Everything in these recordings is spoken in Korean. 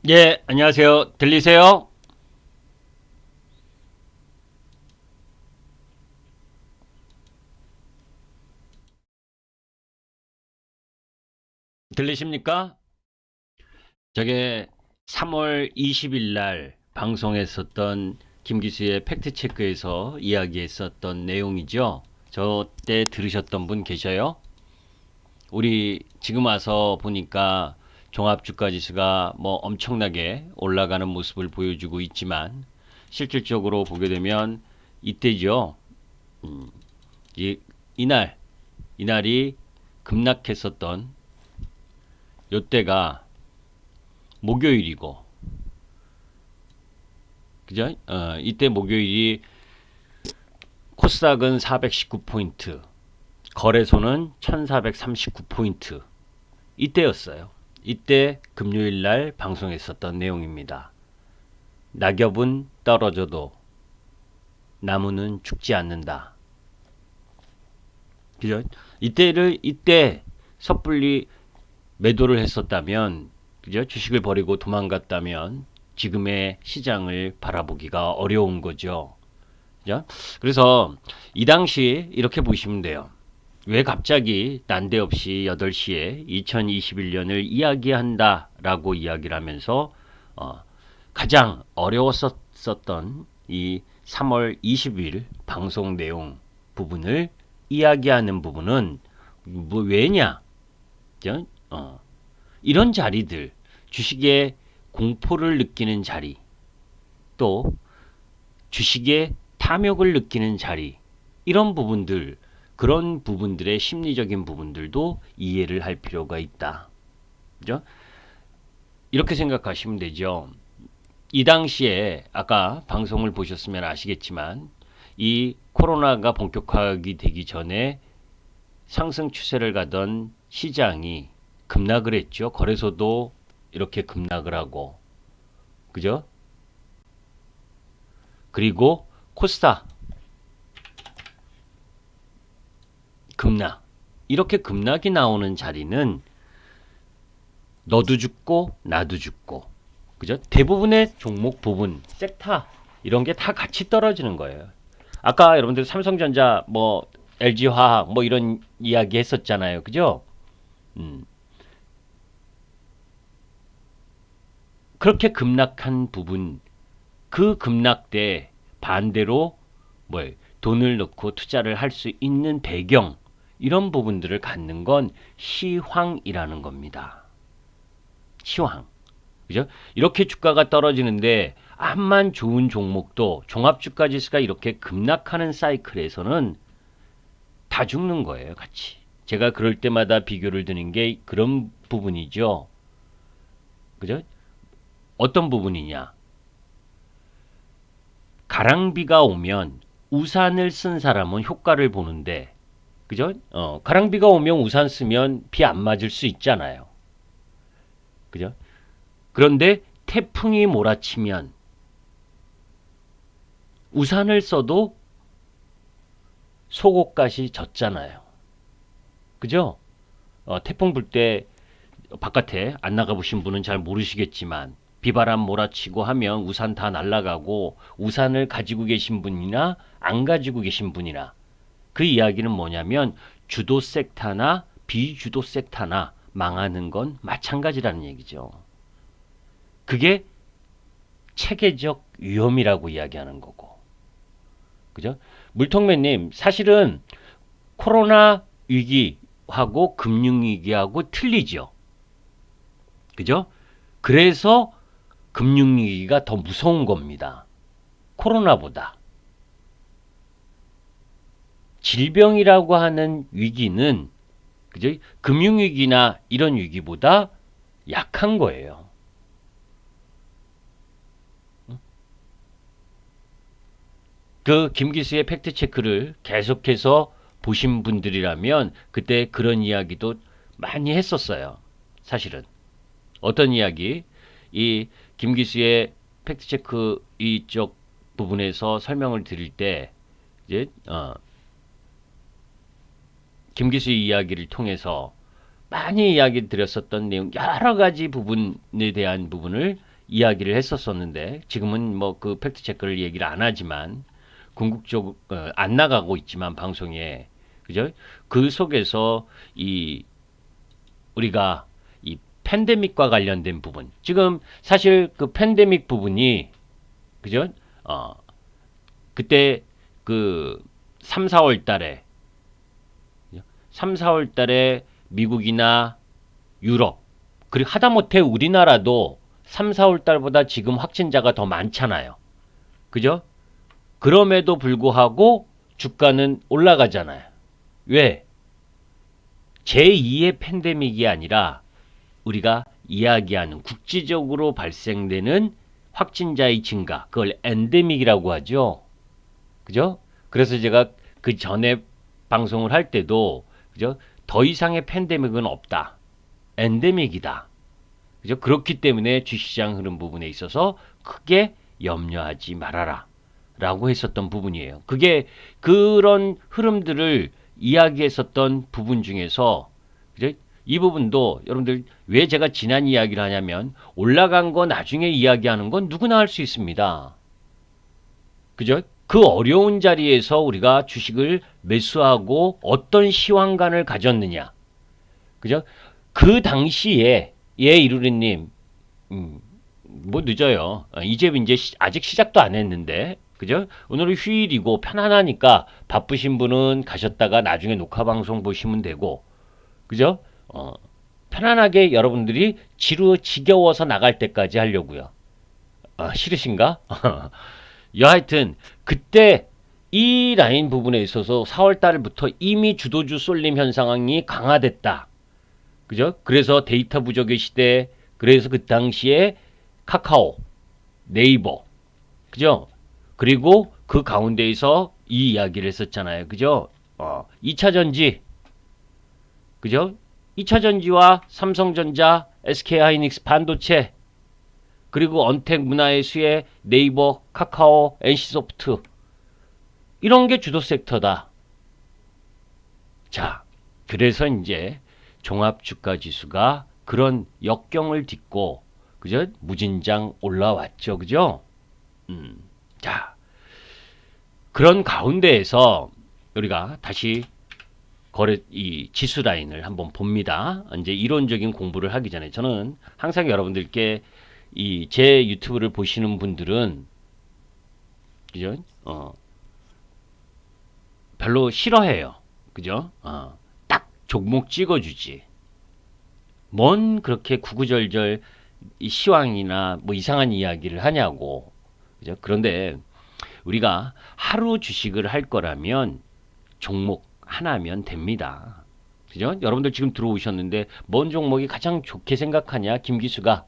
예, 안녕하세요. 들리세요? 들리십니까? 저게 3월 20일 날 방송했었던 김기수의 팩트체크에서 이야기했었던 내용이죠. 저 때 들으셨던 분 계셔요? 우리 지금 와서 보니까 종합주가지수가 뭐 엄청나게 올라가는 모습을 보여주고 있지만 실질적으로 보게 되면 이때죠. 음, 이, 이날, 이날이 급락했었던 요때가 목요일이고, 그죠? 이때 목요일이 코스닥은 419포인트, 거래소는 1439포인트, 이때였어요. 이때 금요일 날 방송했었던 내용입니다. 낙엽은 떨어져도 나무는 죽지 않는다. 그죠? 이때 섣불리 매도를 했었다면, 그죠? 주식을 버리고 도망갔다면 지금의 시장을 바라보기가 어려운 거죠. 그죠? 그래서 이 당시 이렇게 보시면 돼요. 왜 갑자기 난데없이 8시에 2021년을 이야기한다라고 이야기를 하면서 가장 어려웠었던 이 3월 20일 방송 내용 부분을 이야기하는 부분은 뭐 왜냐? 그죠? 이런 자리들, 주식의 공포를 느끼는 자리, 또 주식의 탐욕을 느끼는 자리, 이런 부분들, 그런 부분들의 심리적인 부분들도 이해를 할 필요가 있다. 그죠? 이렇게 생각하시면 되죠. 이 당시에 아까 방송을 보셨으면 아시겠지만 이 코로나가 본격화하기 되기 전에 상승 추세를 가던 시장이 급락을 했죠. 거래소도 이렇게 급락을 하고, 그죠? 그리고 코스닥 급락. 이렇게 급락이 나오는 자리는 너도 죽고 나도 죽고, 그죠? 대부분의 종목 부분, 섹터 이런 게 다 같이 떨어지는 거예요. 아까 여러분들 삼성전자, 뭐 LG화학 뭐 이런 이야기 했었잖아요, 그죠? 음, 그렇게 급락한 부분, 그 급락 때 반대로 뭐 돈을 넣고 투자를 할 수 있는 배경, 이런 부분들을 갖는 건 시황이라는 겁니다. 시황. 그죠? 이렇게 주가가 떨어지는데 암만 좋은 종목도 종합주가 지수가 이렇게 급락하는 사이클에서는 다 죽는 거예요, 같이. 제가 그럴 때마다 비교를 드는 게 그런 부분이죠. 그죠? 어떤 부분이냐? 가랑비가 오면 우산을 쓴 사람은 효과를 보는데, 그죠? 가랑비가 오면 우산 쓰면 비 안 맞을 수 있잖아요. 그죠? 그런데 태풍이 몰아치면 우산을 써도 속옷가시 젖잖아요. 그죠? 태풍 불 때 바깥에 안 나가보신 분은 잘 모르시겠지만 비바람 몰아치고 하면 우산 다 날아가고 우산을 가지고 계신 분이나 안 가지고 계신 분이나 그 이야기는 뭐냐면 주도 섹터나 비주도 섹터나 망하는 건 마찬가지라는 얘기죠. 그게 체계적 위험이라고 이야기하는 거고. 그죠? 물통맨님, 사실은 코로나 위기하고 금융위기하고 틀리죠. 그죠? 그래서 금융위기가 더 무서운 겁니다. 코로나보다. 질병이라고 하는 위기는, 그죠? 금융위기나 이런 위기보다 약한 거예요. 그 김기수의 팩트체크를 계속해서 보신 분들이라면 그때 그런 이야기도 많이 했었어요. 사실은. 어떤 이야기? 이 김기수의 팩트체크 이쪽 부분에서 설명을 드릴 때 이제 김기수 이야기를 통해서 많이 이야기 드렸었던 내용 여러 가지 부분에 대한 부분을 이야기를 했었었는데 지금은 뭐 그 팩트 체크를 얘기를 안 하지만 궁극적 안 나가고 있지만 방송에 그죠? 그 속에서 이 우리가 이 팬데믹과 관련된 부분 지금 사실 그 팬데믹 부분이 그죠? 그때 그 3, 4월 달에 3, 4월 달에 미국이나 유럽 그리고 하다못해 우리나라도 3, 4월 달보다 지금 확진자가 더 많잖아요. 그죠? 그럼에도 불구하고 주가는 올라가잖아요. 왜? 제2의 팬데믹이 아니라 우리가 이야기하는 국지적으로 발생되는 확진자의 증가, 그걸 엔데믹이라고 하죠. 그죠? 그래서 제가 그 전에 방송을 할 때도 그죠? 더 이상의 팬데믹은 없다. 엔데믹이다. 그죠? 그렇기 때문에 주시장 흐름 부분에 있어서 크게 염려하지 말아라. 라고 했었던 부분이에요. 그게 그런 흐름들을 이야기했었던 부분 중에서 그죠? 이 부분도 여러분들 왜 제가 지난 이야기를 하냐면 올라간 거 나중에 이야기하는 건 누구나 할 수 있습니다. 그죠? 그 어려운 자리에서 우리가 주식을 매수하고 어떤 시황관을 가졌느냐. 그죠? 그 당시에 예 이루리님 뭐 늦어요. 이제 아직 시작도 안 했는데 그죠? 오늘은 휴일이고 편안하니까 바쁘신 분은 가셨다가 나중에 녹화 방송 보시면 되고 그죠? 편안하게 여러분들이 지겨워서 나갈 때까지 하려고요. 싫으신가? 여하튼 그때 이 라인 부분에 있어서 4월 달부터 이미 주도주 쏠림 현상이 강화됐다. 그죠? 그래서 데이터 부족의 시대, 그래서 그 당시에 카카오, 네이버, 그죠? 그리고 그 가운데에서 이 이야기를 했었잖아요. 그죠? 2차 전지, 그죠? 2차 전지와 삼성전자, SK하이닉스 반도체, 그리고 언택 문화의 수혜, 네이버, 카카오, NC소프트 이런 게 주도 섹터다. 자, 그래서 이제 종합주가지수가 그런 역경을 딛고 그죠? 무진장 올라왔죠. 그죠? 자, 그런 가운데에서 우리가 다시 이 지수 라인을 한번 봅니다. 이제 이론적인 공부를 하기 전에 저는 항상 여러분들께 이 제 유튜브를 보시는 분들은 그죠? 별로 싫어해요. 그죠? 딱 종목 찍어주지. 뭔 그렇게 구구절절 이 시황이나 뭐 이상한 이야기를 하냐고. 그죠? 그런데 우리가 하루 주식을 할 거라면 종목 하나면 됩니다. 그죠? 여러분들 지금 들어오셨는데 뭔 종목이 가장 좋게 생각하냐? 김기수가.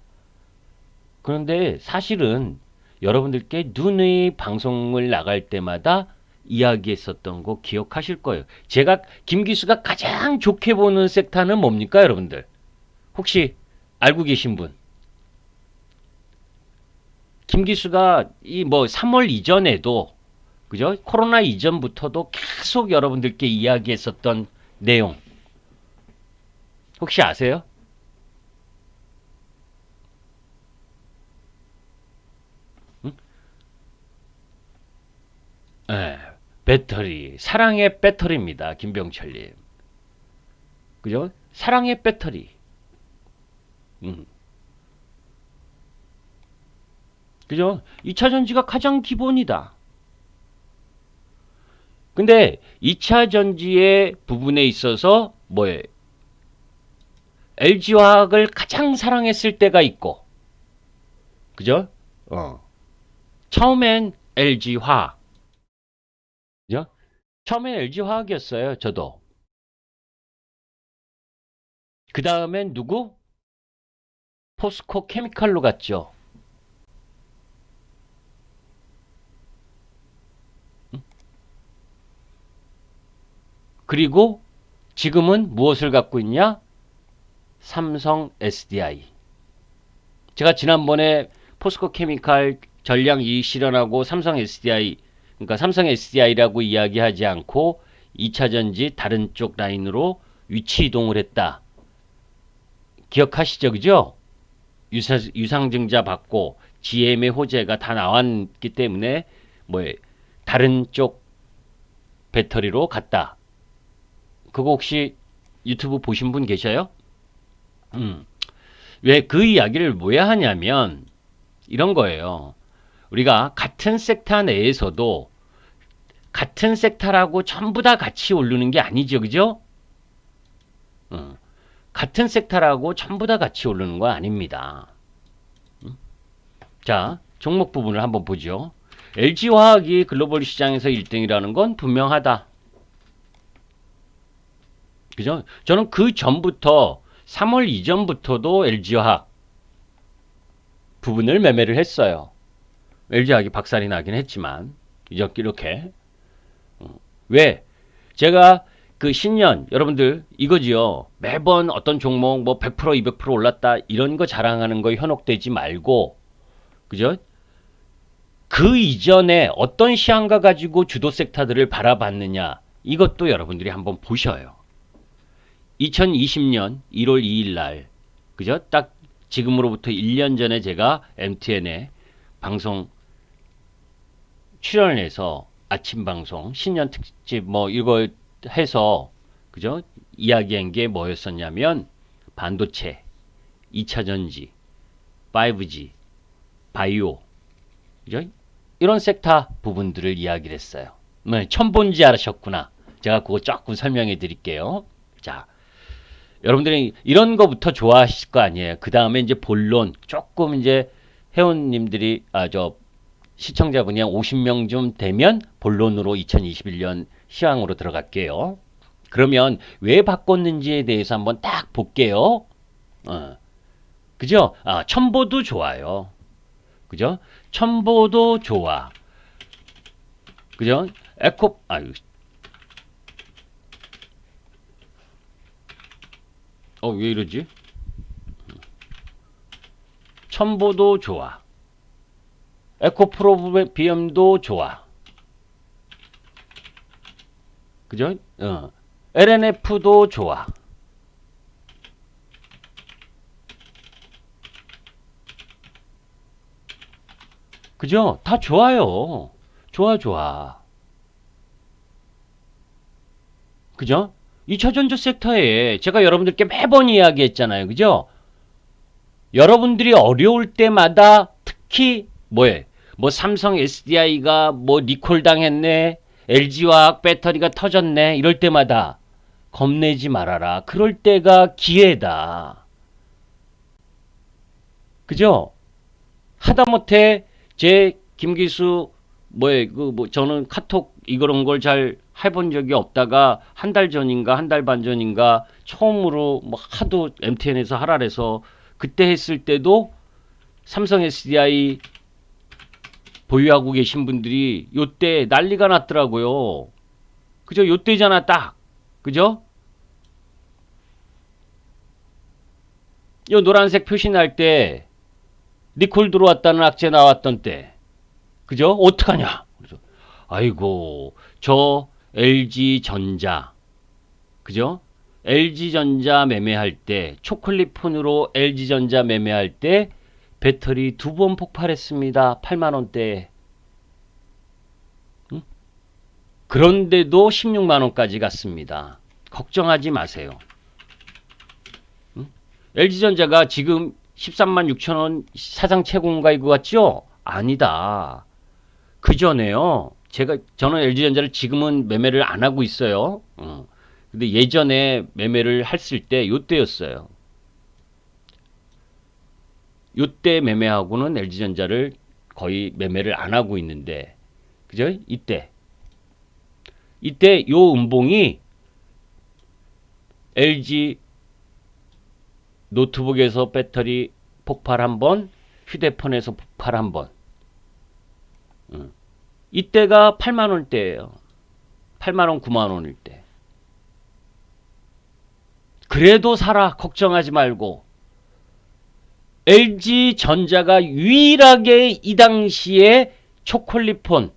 그런데 사실은 여러분들께 눈의 방송을 나갈 때마다 이야기했었던 거 기억하실 거예요. 제가 김기수가 가장 좋게 보는 섹터는 뭡니까, 여러분들? 혹시 알고 계신 분? 김기수가 이 뭐 3월 이전에도 그죠? 코로나 이전부터도 계속 여러분들께 이야기했었던 내용 혹시 아세요? 응? 네, 배터리, 사랑의 배터리입니다. 김병철님. 그죠? 사랑의 배터리. 그죠? 2차 전지가 가장 기본이다. 근데 2차 전지의 부분에 있어서 뭐예요? LG화학을 가장 사랑했을 때가 있고, 그죠? 처음엔 LG화학, 그죠? 처음엔 LG화학이었어요. 저도. 그 다음엔 누구? 포스코 케미칼로 갔죠. 그리고 지금은 무엇을 갖고 있냐? 삼성 SDI. 제가 지난번에 포스코 케미칼 전량 이익 실현하고 삼성 SDI, 그러니까 삼성 SDI라고 이야기하지 않고 2차 전지 다른 쪽 라인으로 위치 이동을 했다. 기억하시죠? 그죠? 유상증자 받고 GM의 호재가 다 나왔기 때문에 뭐 다른 쪽 배터리로 갔다. 그거 혹시 유튜브 보신 분 계셔요? 왜 그 이야기를 왜 하냐면 이런 거예요. 우리가 같은 섹터 내에서도 같은 섹터라고 전부 다 같이 오르는 게 아니죠. 그죠? 같은 섹터라고 전부 다 같이 오르는 거 아닙니다. 자, 종목 부분을 한번 보죠. LG화학이 글로벌 시장에서 1등이라는 건 분명하다. 그죠? 저는 그 전부터 3월 이전부터도 LG화학 부분을 매매를 했어요. LG화학이 박살이 나긴 했지만 이렇게 왜? 제가 그 신년 여러분들 이거지요. 매번 어떤 종목 뭐 100% 200% 올랐다 이런 거 자랑하는 거 현혹되지 말고 그죠? 그 이전에 어떤 시황가 가지고 주도 섹터들을 바라봤느냐 이것도 여러분들이 한번 보셔요. 2020년 1월 2일 날 그죠? 딱 지금으로부터 1년 전에 제가 MTN에 방송 출연을 해서 아침 방송 신년 특집 뭐 이거 해서 그죠? 이야기한 게 뭐였었냐면 반도체, 2차 전지, 5G, 바이오 그죠? 이런 섹터 부분들을 이야기를 했어요. 처음 본지 알으셨구나. 제가 그거 조금 설명해 드릴게요. 자, 여러분들이 이런 거부터 좋아하실 거 아니에요. 그 다음에 이제 본론 조금 이제 회원님들이 시청자분이 한 50명 좀 되면 본론으로 2021년 시황으로 들어갈게요. 그러면 왜 바꿨는지에 대해서 한번 딱 볼게요. 그죠? 첨보도 좋아요. 그죠? 첨보도 좋아. 그죠? 왜 이러지? 첨보도 좋아. 에코프로비엄도 좋아. 그죠? LNF도 좋아. 그죠? 다 좋아요. 좋아. 그죠? 2차 전지 섹터에 제가 여러분들께 매번 이야기했잖아요. 그죠? 여러분들이 어려울 때마다 특히 뭐 삼성 SDI가 뭐 리콜 당했네. LG화학 배터리가 터졌네. 이럴 때마다 겁내지 말아라. 그럴 때가 기회다. 그죠? 하다못해 제 김기수 저는 카톡 이런 걸 잘 해본 적이 없다가 한 달 전인가 한 달 반 전인가 처음으로 뭐 하도 MTN에서 하라래서 그때 했을 때도 삼성 SDI 보유하고 계신 분들이 요때 난리가 났더라고요. 그죠? 요때잖아 딱. 그죠? 요 노란색 표시 날 때 니콜 들어왔다는 악재 나왔던 때. 그죠? 어떡하냐? 그래서 아이고 저 LG전자 그죠? LG전자 매매할 때 초콜릿폰으로 LG전자 매매할 때 배터리 2번 폭발했습니다. 8만원대. 응? 그런데도 16만원까지 갔습니다. 걱정하지 마세요. 응? LG전자가 지금 13만 6천원 사상 최고인가 이거 같죠? 아니다. 그 전에요. 저는 LG전자를 지금은 매매를 안 하고 있어요. 근데 예전에 매매를 했을 때 요때였어요. 요때 매매하고는 LG전자를 거의 매매를 안 하고 있는데 그죠? 이때 요 음봉이 LG 노트북에서 배터리 폭발 한 번, 휴대폰에서 폭발 한 번. 이때가 8만원대예요. 8만원, 9만원일 때. 그래도 사라. 걱정하지 말고. LG전자가 유일하게 이 당시에 초콜릿폰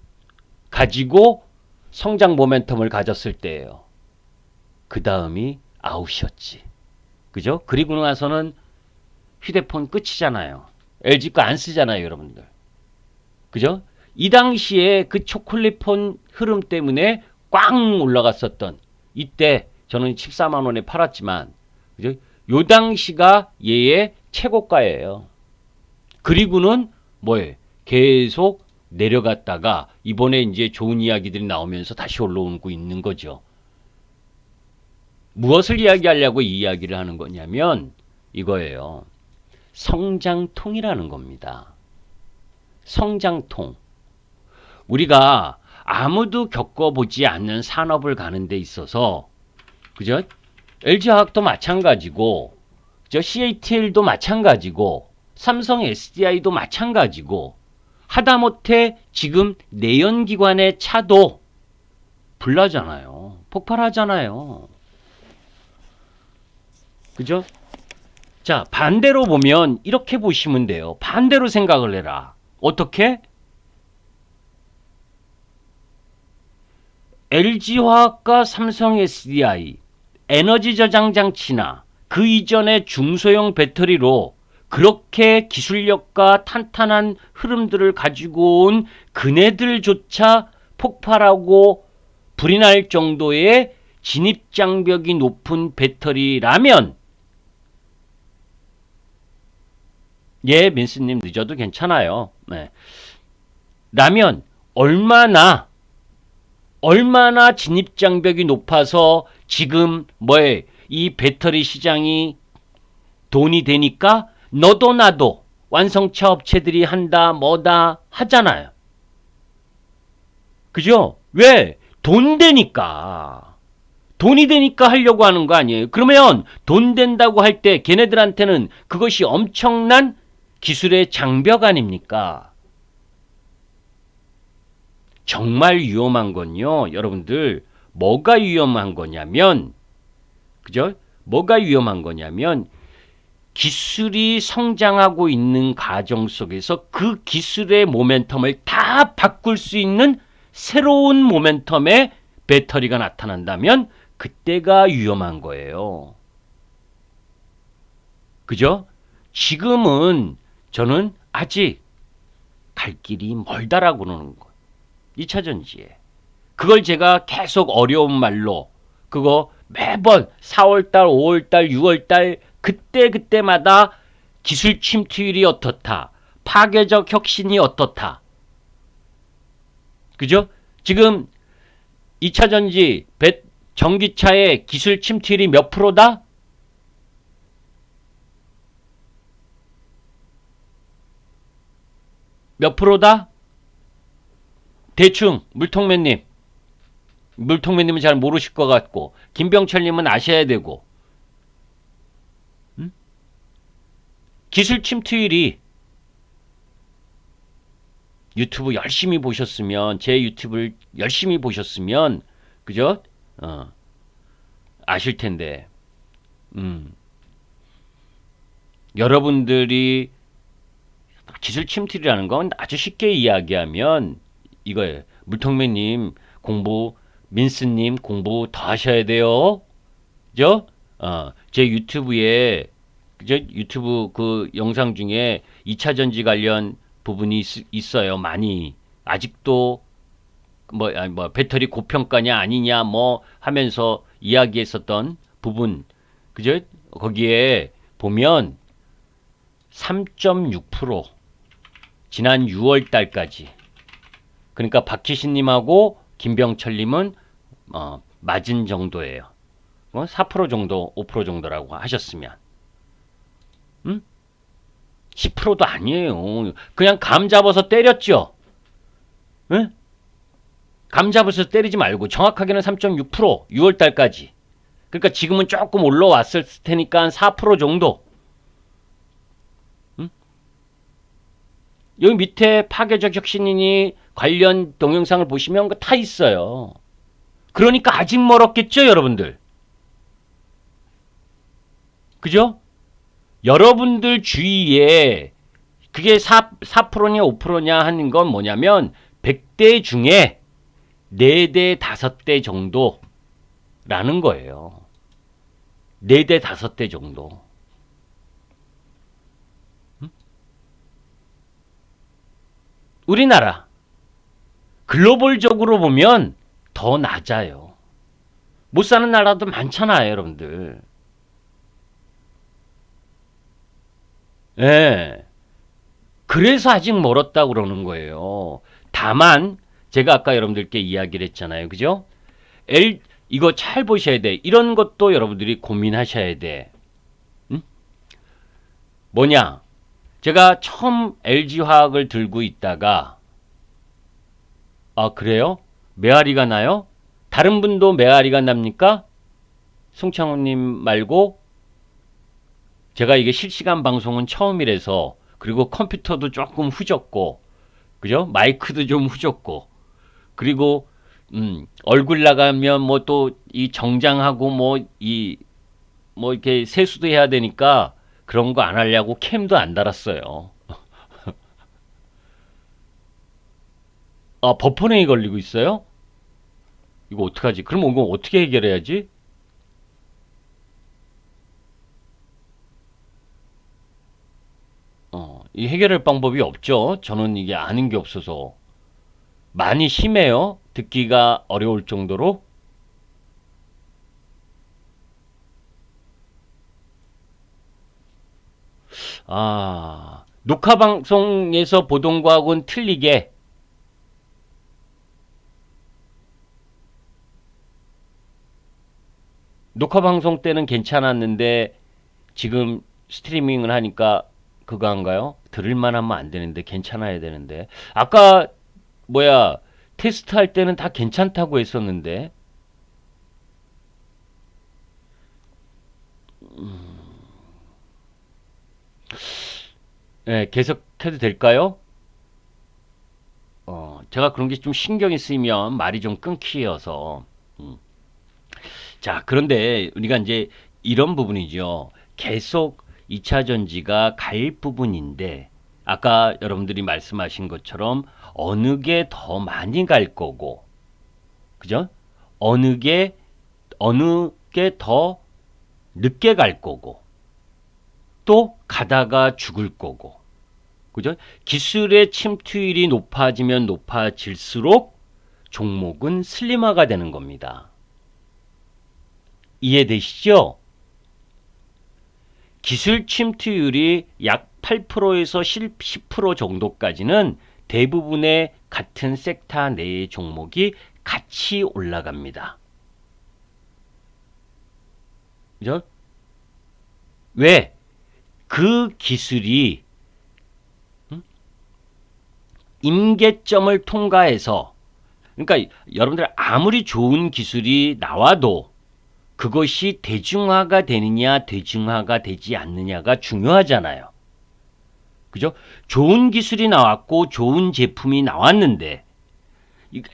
가지고 성장 모멘텀을 가졌을 때예요. 그 다음이 아웃이었지. 그죠? 그리고 나서는 휴대폰 끝이잖아요. LG 거 안 쓰잖아요, 여러분들. 그죠? 이 당시에 그 초콜릿폰 흐름 때문에 꽝 올라갔었던 이때 저는 14만 원에 팔았지만 그죠? 요 당시가 얘의 최고가예요. 그리고는 뭐예요? 계속 내려갔다가 이번에 이제 좋은 이야기들이 나오면서 다시 올라오고 있는 거죠. 무엇을 이야기하려고 이 이야기를 하는 거냐면 이거예요. 성장통이라는 겁니다. 성장통. 우리가 아무도 겪어보지 않는 산업을 가는 데 있어서 그죠? LG화학도 마찬가지고 그죠? CATL도 마찬가지고 삼성 SDI도 마찬가지고 하다못해 지금 내연기관의 차도 불나잖아요. 폭발하잖아요. 그죠? 자, 반대로 보면 이렇게 보시면 돼요. 반대로 생각을 해라. 어떻게? LG화학과 삼성 SDI 에너지 저장 장치나 그 이전의 중소형 배터리로 그렇게 기술력과 탄탄한 흐름들을 가지고 온 그네들조차 폭발하고 불이 날 정도의 진입장벽이 높은 배터리라면 예, 민스님 늦어도 괜찮아요. 네. 라면 얼마나 진입장벽이 높아서 지금 뭐에 이 배터리 시장이 돈이 되니까 너도 나도 완성차 업체들이 한다 뭐다 하잖아요. 그죠? 왜? 돈 되니까. 돈이 되니까 하려고 하는 거 아니에요. 그러면 돈 된다고 할 때 걔네들한테는 그것이 엄청난 기술의 장벽 아닙니까? 정말 위험한 건요. 여러분들 뭐가 위험한 거냐면 그죠? 뭐가 위험한 거냐면 기술이 성장하고 있는 과정 속에서 그 기술의 모멘텀을 다 바꿀 수 있는 새로운 모멘텀의 배터리가 나타난다면 그때가 위험한 거예요. 그죠? 지금은 저는 아직 갈 길이 멀다라고 그러는 거예요. 2차 전지에. 그걸 제가 계속 어려운 말로 그거 매번 4월달, 5월달, 6월달 그때마다 기술 침투율이 어떻다. 파괴적 혁신이 어떻다. 그죠? 지금 2차 전지 전기차의 기술 침투율이 몇 프로다? 몇 프로다? 대충 물통맨님은 잘 모르실 것 같고 김병철님은 아셔야 되고 기술 침투율이 유튜브 열심히 보셨으면 제 유튜브를 열심히 보셨으면 그죠? 아실 텐데 여러분들이 기술 침투율이라는 건 아주 쉽게 이야기하면 이거예요. 물통맨님 공부, 민스님 공부 더 하셔야 돼요. 그죠? 제 유튜브에 그죠? 유튜브 그 영상 중에 2차 전지 관련 부분이 있어요. 많이 아직도 뭐 배터리 고평가냐 아니냐 뭐 하면서 이야기했었던 부분 그죠? 거기에 보면 3.6% 지난 6월 달까지 그러니까 박희신님하고 김병철님은 맞은 정도예요. 4% 정도, 5% 정도라고 하셨으면 10%도 아니에요. 그냥 감 잡아서 때렸죠. 응? 감 잡아서 때리지 말고 정확하게는 3.6% 6월 달까지. 그러니까 지금은 조금 올라왔을 테니까 한 4% 정도. 응? 여기 밑에 파괴적 혁신이니 관련 동영상을 보시면 다 있어요. 그러니까 아직 멀었겠죠, 여러분들. 그죠? 여러분들 주위에 그게 4%냐 5%냐 하는 건 뭐냐면 100대 중에 4대 5대 정도라는 거예요. 4대 5대 정도. 우리나라 글로벌적으로 보면 더 낮아요. 못 사는 나라도 많잖아요, 여러분들. 예. 그래서 아직 멀었다고 그러는 거예요. 다만 제가 아까 여러분들께 이야기를 했잖아요. 그죠? 이거 잘 보셔야 돼. 이런 것도 여러분들이 고민하셔야 돼. 응? 뭐냐? 제가 처음 LG화학을 들고 있다가 아 그래요? 메아리가 나요? 다른 분도 메아리가 납니까? 송창호님 말고 제가 이게 실시간 방송은 처음이라서 그리고 컴퓨터도 조금 후졌고 그죠? 마이크도 좀 후졌고 그리고 얼굴 나가면 뭐 또 이 정장하고 뭐 이렇게 세수도 해야 되니까 그런 거 안 하려고 캠도 안 달았어요. 아, 버퍼링이 걸리고 있어요? 이거 어떡하지? 그럼 이거 어떻게 해결해야지? 이 해결할 방법이 없죠. 저는 이게 아는 게 없어서. 많이 심해요. 듣기가 어려울 정도로. 아, 녹화 방송에서 보던 거하고는 틀리게 녹화 방송 때는 괜찮았는데 지금 스트리밍을 하니까 그거 한가요? 들을만 하면 안 되는데 괜찮아야 되는데 아까 뭐야 테스트 할 때는 다 괜찮다고 했었는데 예, 계속해도 될까요? 제가 그런 게 좀 신경이 쓰이면 말이 좀 끊기어서 음. 자, 그런데 우리가 이제 이런 부분이죠. 계속 2차 전지가 갈 부분인데, 아까 여러분들이 말씀하신 것처럼 어느 게 더 많이 갈 거고, 그죠? 어느 게, 어느 게 더 늦게 갈 거고, 또 가다가 죽을 거고, 그죠? 기술의 침투율이 높아지면 높아질수록 종목은 슬림화가 되는 겁니다. 이해되시죠? 기술 침투율이 약 8%에서 10% 정도까지는 대부분의 같은 섹터 내의 종목이 같이 올라갑니다. 그죠? 왜? 그 기술이 임계점을 통과해서 그러니까 여러분들 아무리 좋은 기술이 나와도 그것이 대중화가 되느냐 대중화가 되지 않느냐가 중요하잖아요. 그죠? 좋은 기술이 나왔고 좋은 제품이 나왔는데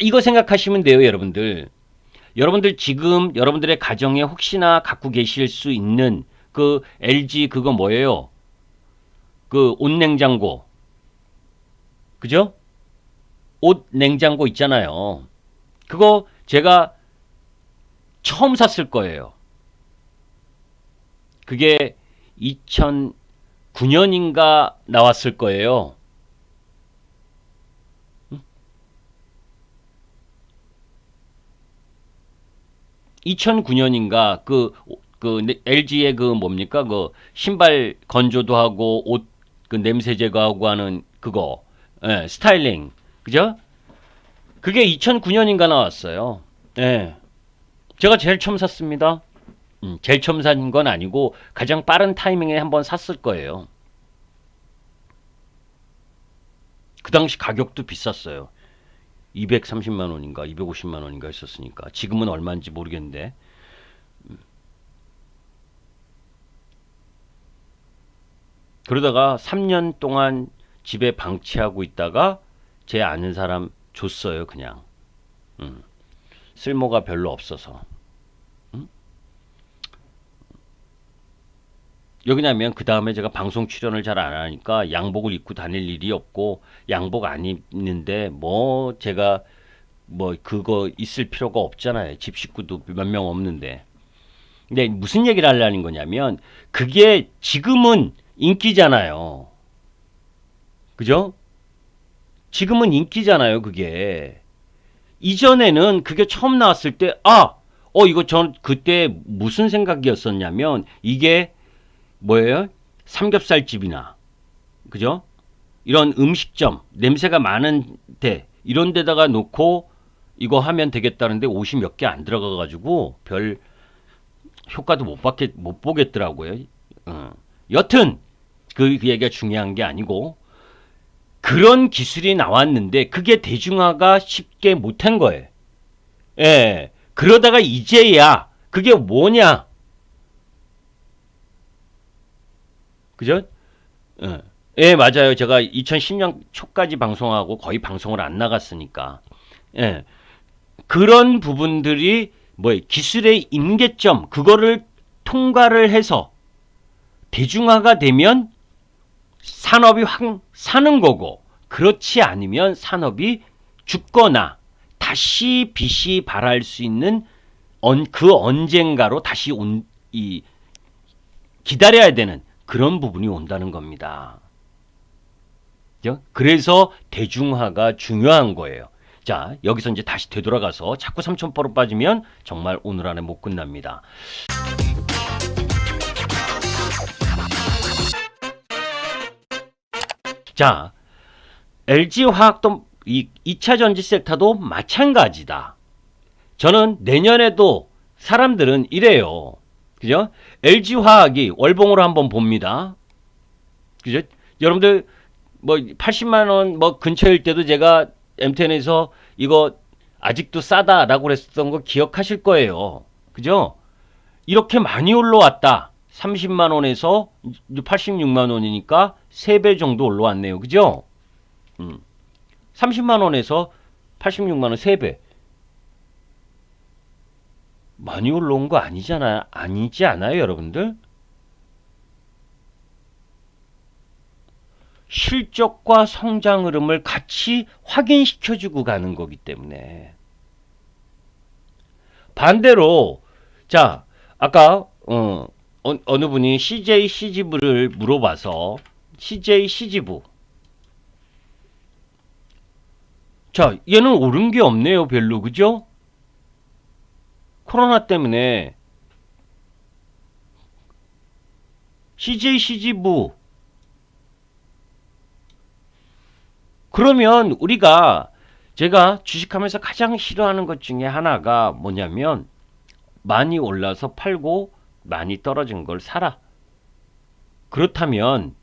이거 생각하시면 돼요, 여러분들. 여러분들 지금 여러분들의 가정에 혹시나 갖고 계실 수 있는 그 LG 그거 뭐예요? 그 옷 냉장고. 그죠? 옷 냉장고 있잖아요. 그거 제가 처음 샀을 거예요. 그게 2009년인가 나왔을 거예요. 2009년인가 그 LG의 그 뭡니까 그 신발 건조도 하고 옷 그 냄새 제거하고 하는 그거 스타일링 그죠? 그게 2009년인가 나왔어요. 예. 제가 제일 처음 샀습니다. 제일 처음 산 건 아니고 가장 빠른 타이밍에 한번 샀을 거예요. 그 당시 가격도 비쌌어요. 230만 원인가 250만 원인가 했었으니까 지금은 얼마인지 모르겠는데 그러다가 3년 동안 집에 방치하고 있다가 제 아는 사람 줬어요 그냥 쓸모가 별로 없어서 여기냐면 그 다음에 제가 방송 출연을 잘 안 하니까 양복을 입고 다닐 일이 없고 양복 안 입는데 뭐 제가 뭐 그거 있을 필요가 없잖아요. 집 식구도 몇 명 없는데. 근데 무슨 얘기를 하려는 거냐면 그게 지금은 인기잖아요. 그죠? 지금은 인기잖아요, 그게. 이전에는 그게 처음 나왔을 때, 이거 전 그때 무슨 생각이었었냐면, 이게 뭐예요? 삼겹살집이나, 그죠? 이런 음식점, 냄새가 많은 데, 이런 데다가 놓고 이거 하면 되겠다는데 옷이 몇 개 안 들어가가지고 별 효과도 못 보겠더라고요. 여튼, 그 얘기가 중요한 게 아니고, 그런 기술이 나왔는데 그게 대중화가 쉽게 못한 거예요. 예. 그러다가 이제야 그게 뭐냐? 그죠? 예. 예, 맞아요. 제가 2010년 초까지 방송하고 거의 방송을 안 나갔으니까. 예. 그런 부분들이 기술의 임계점 그거를 통과를 해서 대중화가 되면 산업이 확 사는 거고 그렇지 않으면 산업이 죽거나 다시 빛이 발할 수 있는 그 언젠가로 다시 기다려야 되는 그런 부분이 온다는 겁니다. 그래서 대중화가 중요한 거예요. 자, 여기서 이제 다시 되돌아가서 자꾸 삼천포로 빠지면 정말 오늘 안에 못 끝납니다. 자, LG화학도 이 2차 전지 섹터도 마찬가지다. 저는 내년에도 사람들은 이래요. 그죠? LG화학이 월봉으로 한번 봅니다. 그죠? 여러분들 80만 원 근처일 때도 제가 MTN에서 이거 아직도 싸다라고 그랬었던 거 기억하실 거예요. 그죠? 이렇게 많이 올라왔다. 30만 원에서 86만 원이니까 3배 정도 올라왔네요. 그죠? 30만 원에서 86만 원 3배. 많이 올라온 거 아니잖아요. 아니지 않아요, 여러분들? 실적과 성장 흐름을 같이 확인시켜주고 가는 거기 때문에. 반대로, 자, 아까, 어느 분이 CJ CGV를 물어봐서, CJ CGV. 자, 얘는 오른 게 없네요, 별로. 그죠? 코로나 때문에 CJ CGV 그러면 우리가 제가 주식하면서 가장 싫어하는 것 중에 하나가 뭐냐면 많이 올라서 팔고 많이 떨어진 걸 사라. 그렇다면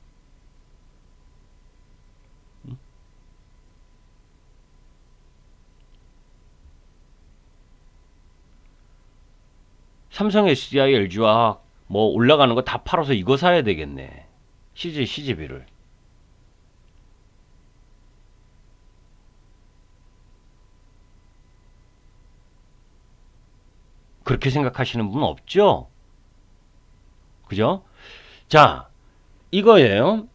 삼성 SDI, LG화학 올라가는 거 다 팔아서 이거 사야 되겠네. CJ CGV를. 그렇게 생각하시는 분 없죠? 그죠? 자, 이거예요.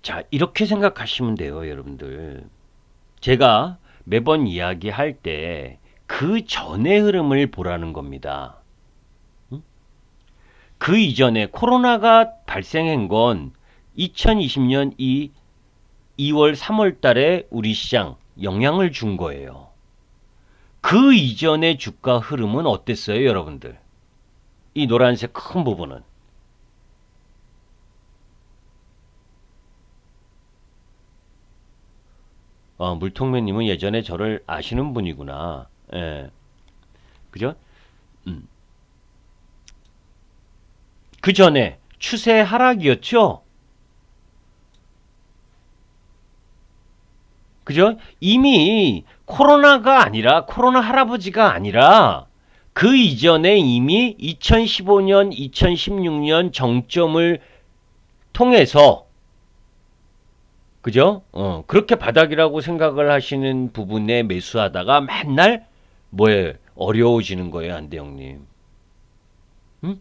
자, 이렇게 생각하시면 돼요, 여러분들. 제가 매번 이야기할 때 그 전의 흐름을 보라는 겁니다. 그 이전에 코로나가 발생한 건 2020년 2월, 3월 달에 우리 시장 영향을 준 거예요. 그 이전의 주가 흐름은 어땠어요, 여러분들? 이 노란색 큰 부분은. 물통맨님은 예전에 저를 아시는 분이구나. 예. 그죠? 그 전에 추세 하락이었죠? 그죠? 이미 코로나가 아니라, 코로나 할아버지가 아니라, 그 이전에 이미 2015년, 2016년 정점을 통해서, 그죠? 그렇게 바닥이라고 생각을 하시는 부분에 매수하다가 맨날, 어려워지는 거예요, 안대영님. 응?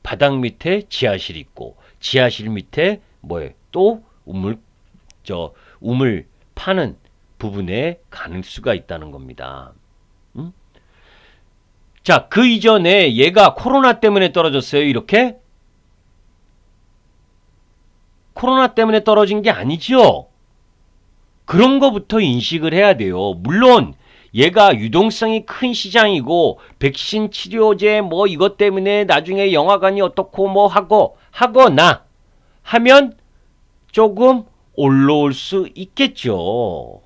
바닥 밑에 지하실 있고, 지하실 밑에 또 우물 파는 부분에 가는 수가 있다는 겁니다. 자, 그 이전에 얘가 코로나 때문에 떨어졌어요, 이렇게? 코로나 때문에 떨어진 게 아니죠. 그런 거부터 인식을 해야 돼요. 물론 얘가 유동성이 큰 시장이고 백신 치료제 뭐 이것 때문에 나중에 영화관이 어떻고 뭐 하거나 하면 조금 올라올 수 있겠죠.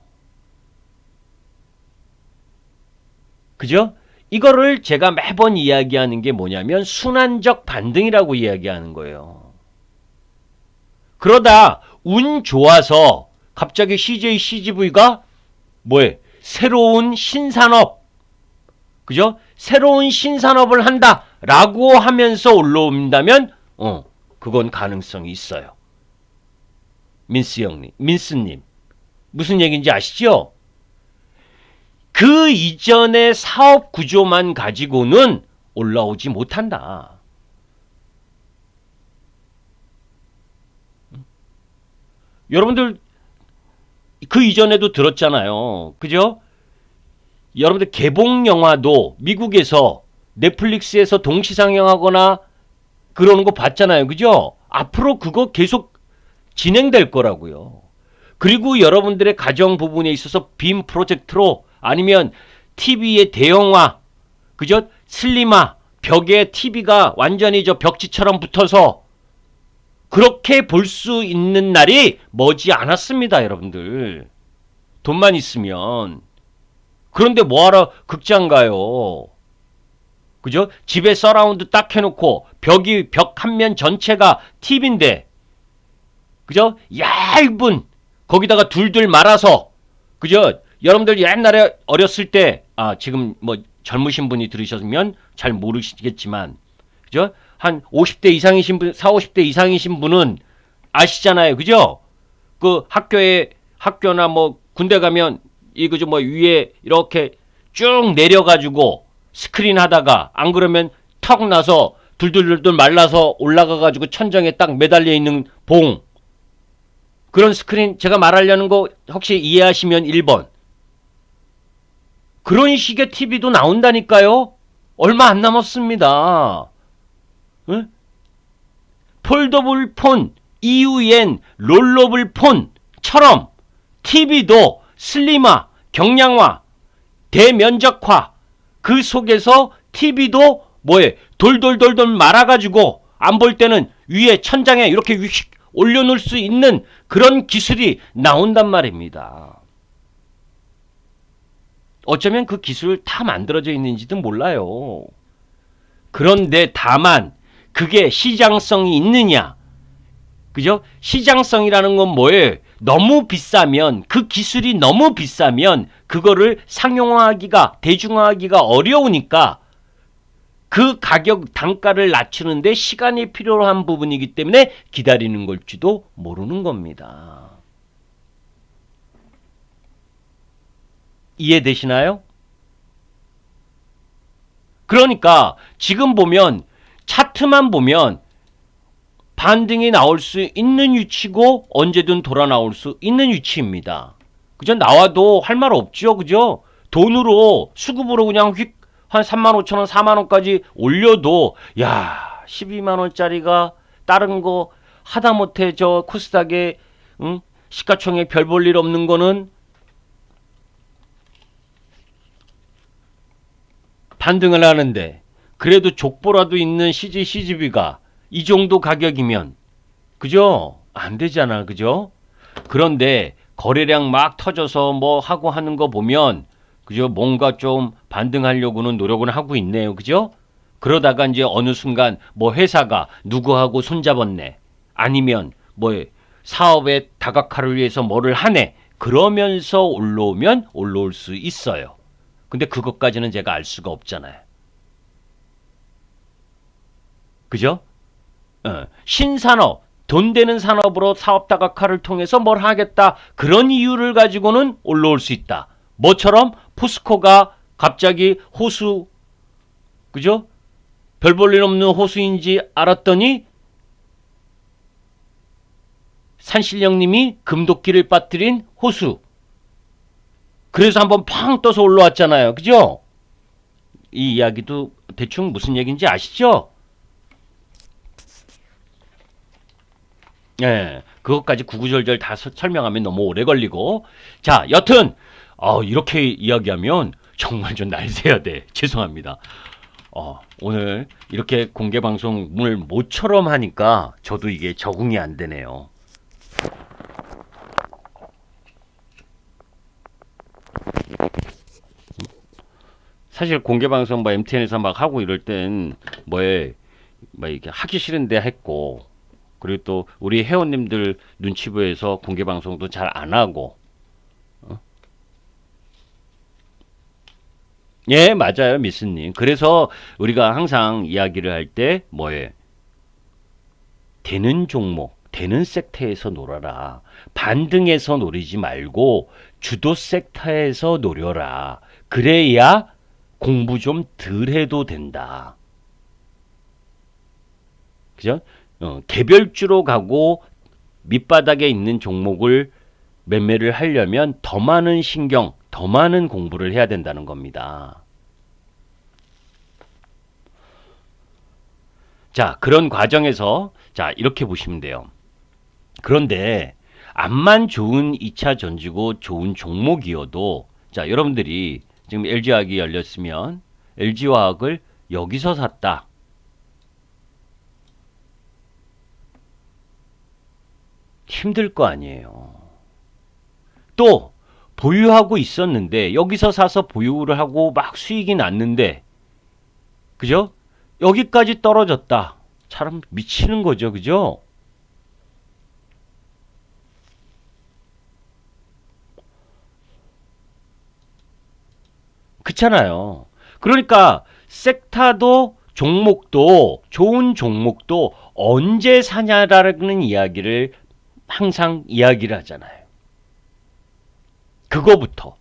그죠? 이거를 제가 매번 이야기하는 게 뭐냐면 순환적 반등이라고 이야기하는 거예요. 그러다 운 좋아서 갑자기 CJ CGV가 뭐에 새로운 신산업, 그죠? 새로운 신산업을 한다라고 하면서 올라온다면 그건 가능성이 있어요. 민스님 무슨 얘기인지 아시죠? 그 이전의 사업 구조만 가지고는 올라오지 못한다. 여러분들 그 이전에도 들었잖아요. 그죠? 여러분들 개봉 영화도 미국에서 넷플릭스에서 동시 상영하거나 그러는 거 봤잖아요. 그죠? 앞으로 그거 계속 진행될 거라고요. 그리고 여러분들의 가정 부분에 있어서 빔 프로젝트로 아니면 TV의 대형화, 그죠? 슬림화, 벽에 TV가 완전히 저 벽지처럼 붙어서 그렇게 볼 수 있는 날이 머지 않았습니다, 여러분들. 돈만 있으면. 그런데 뭐하러 극장 가요? 그죠? 집에 서라운드 딱 해놓고 벽 한 면 전체가 TV인데, 그죠? 얇은 거기다가 둘둘 말아서, 그죠? 여러분들 옛날에 어렸을 때, 지금 뭐 젊으신 분이 들으셨으면 잘 모르시겠지만, 그죠? 한 50대 이상이신 분, 40, 50대 이상이신 분은 아시잖아요. 그죠? 그 학교나 뭐 군대 가면 그죠? 뭐 위에 이렇게 쭉 내려가지고 스크린 하다가 안 그러면 턱 나서 둘둘둘둘 말라서 올라가가지고 천장에 딱 매달려 있는 봉. 그런 스크린 제가 말하려는 거 혹시 이해하시면 1번. 그런 식의 TV도 나온다니까요. 얼마 안 남았습니다. 응? 폴더블 폰 이후엔 롤러블 폰처럼 TV도 슬림화, 경량화, 대면적화 그 속에서 TV도 돌돌돌돌 말아가지고 안 볼 때는 위에 천장에 이렇게 휙 올려놓을 수 있는 그런 기술이 나온단 말입니다. 어쩌면 그 기술 다 만들어져 있는지도 몰라요. 그런데 다만 그게 시장성이 있느냐? 그죠? 시장성이라는 건 뭐예요? 너무 비싸면 그 기술이 너무 비싸면 그거를 상용화하기가 대중화하기가 어려우니까 그 가격 단가를 낮추는데 시간이 필요한 부분이기 때문에 기다리는 걸지도 모르는 겁니다. 이해되시나요? 그러니까 지금 보면 차트만 보면 반등이 나올 수 있는 위치고 언제든 돌아 나올 수 있는 위치입니다. 그죠? 나와도 할 말 없죠. 그죠? 돈으로 수급으로 그냥 휙 한 35,000원, 4만원까지 올려도 야 12만원짜리가 다른 거 하다못해 저 코스닥에 시가총액 별 볼 일 없는 거는 반등을 하는데 그래도 족보라도 있는 CGV가 이 정도 가격이면 그죠? 안 되잖아. 그죠? 그런데 거래량 막 터져서 뭐 하고 하는 거 보면 그죠? 뭔가 좀 반등하려고는 노력은 하고 있네요. 그죠? 그러다가 이제 어느 순간 뭐 회사가 누구하고 손잡았네. 아니면 뭐 사업의 다각화를 위해서 뭐를 하네. 그러면서 올라오면 올라올 수 있어요. 근데 그것까지는 제가 알 수가 없잖아요. 그죠? 신산업, 돈 되는 산업으로 사업 다각화를 통해서 뭘 하겠다. 그런 이유를 가지고는 올라올 수 있다. 뭐처럼 포스코가 갑자기 호수, 그죠? 별 볼 일 없는 호수인지 알았더니 산신령님이 금도끼를 빠뜨린 호수. 그래서 한번 팡 떠서 올라왔잖아요. 그죠? 이 이야기도 대충 무슨 얘기인지 아시죠? 예. 그것까지 구구절절 다 설명하면 너무 오래 걸리고. 자, 여튼 이렇게 이야기하면 정말 좀 날새야 돼. 죄송합니다. 오늘 이렇게 공개 방송을 모처럼 하니까 저도 이게 적응이 안 되네요. 사실 공개 방송 뭐 MTN에서 막 하고 이럴 땐 뭐에 막 이렇게 하기 싫은데 했고, 그리고 또 우리 회원님들 눈치 보여서 공개 방송도 잘 안 하고. 예, 맞아요, 미스님. 그래서 우리가 항상 이야기를 할 때 뭐에 되는 종목, 되는 섹터에서 놀아라. 반등에서 노리지 말고 주도 섹터에서 노려라. 그래야 공부 좀 덜 해도 된다. 그죠? 개별주로 가고 밑바닥에 있는 종목을 매매를 하려면 더 많은 신경, 더 많은 공부를 해야 된다는 겁니다. 자, 그런 과정에서 자, 이렇게 보시면 돼요. 그런데 암만 좋은 2차 전지고 좋은 종목이어도 자, 여러분들이 지금 LG화학이 열렸으면 LG화학을 여기서 샀다. 힘들 거 아니에요. 또 보유하고 있었는데 여기서 사서 보유를 하고 막 수익이 났는데 그죠? 여기까지 떨어졌다. 참 미치는 거죠. 그죠? 그렇잖아요. 그러니까 섹타도 종목도 좋은 종목도 언제 사냐라는 이야기를 항상 이야기를 하잖아요. 그거부터.